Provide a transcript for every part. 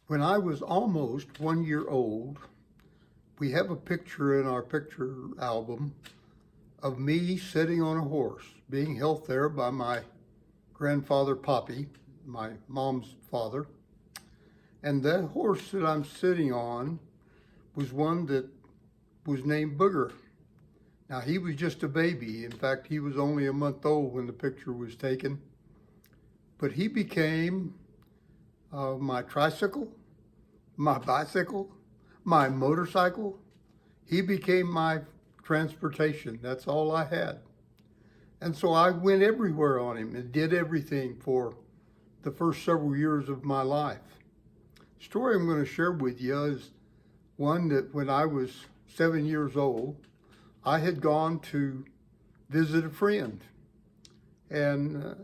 When I was almost 1 year old, we have a picture in our picture album of me sitting on a horse, being held there by my grandfather Poppy, my mom's father. And that horse that I'm sitting on was one that was named Booger. Now, he was just a baby. In fact, he was only a month old when the picture was taken. But he became my tricycle, my bicycle, my motorcycle. He became my transportation. That's all I had. And so I went everywhere on him and did everything for the first several years of my life. The story I'm going to share with you is one that when I was 7 years old, I had gone to visit a friend. And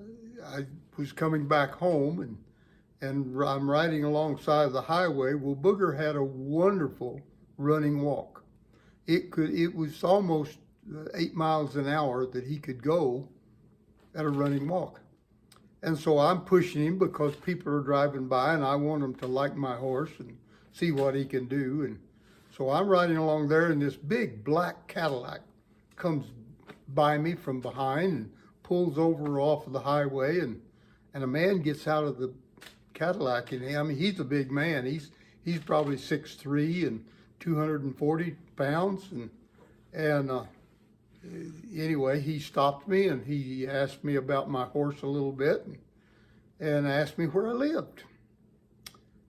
I was coming back home and I'm riding alongside the highway. Well, Booger had a wonderful running walk. It was almost 8 miles an hour that he could go at a running walk. And so I'm pushing him because people are driving by and I want them to like my horse and see what he can do. And so I'm riding along there and this big black Cadillac comes by me from behind and pulls over off of the highway and a man gets out of the Cadillac. And I mean, he's a big man. He's probably 6'3" and 240 pounds. And anyway, he stopped me and he asked me about my horse a little bit and asked me where I lived.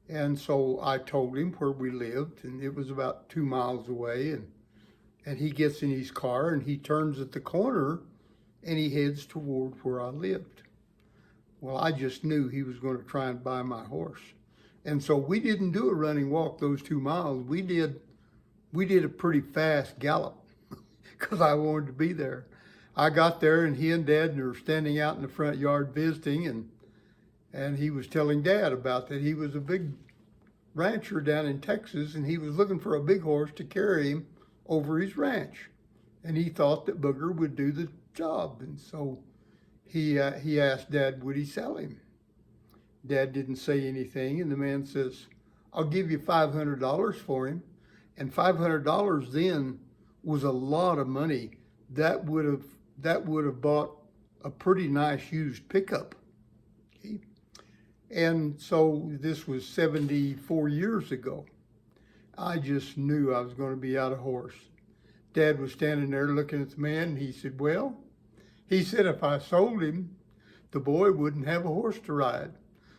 And so I told him where we lived, and it was about 2 miles away. And he gets in his car and he turns at the corner and he heads toward where I lived. Well, I just knew he was going to try and buy my horse. And so we didn't do a running walk those 2 miles. We did a pretty fast gallop because I wanted to be there. I got there and he and Dad were standing out in the front yard visiting, and he was telling Dad about that. He was a big rancher down in Texas and he was looking for a big horse to carry him over his ranch. And he thought that Booger would do the job. And so he asked Dad, would he sell him? Dad didn't say anything, and the man says, I'll give you $500 for him. And $500 then was a lot of money. That would have bought a pretty nice used pickup. Okay? And so this was 74 years ago. I just knew I was going to be out of horse. Dad was standing there looking at the man, and he said, well, he said if I sold him, the boy wouldn't have a horse to ride.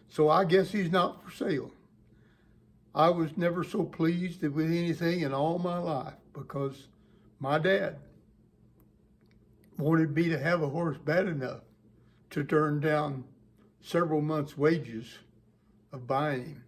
So I guess he's not for sale. I was never so pleased with anything in all my life because my dad wanted me to have a horse bad enough to turn down several months' wages of buying him.